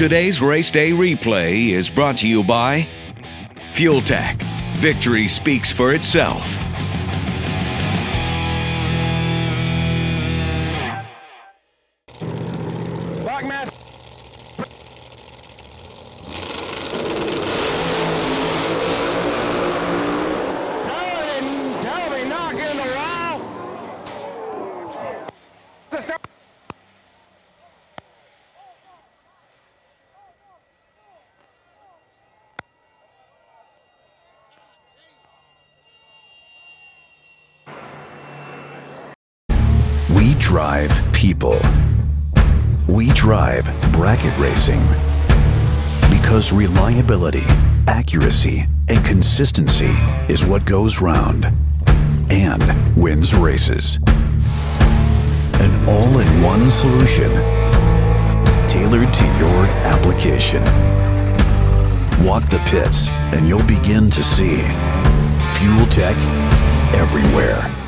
Today's Race Day Replay is brought to you by Fuel Tech. Victory speaks for itself. We drive people. We drive bracket racing because reliability, accuracy, and consistency is what goes round and wins races. An all-in-one solution tailored to your application. Walk the pits and you'll begin to see Fuel Tech everywhere.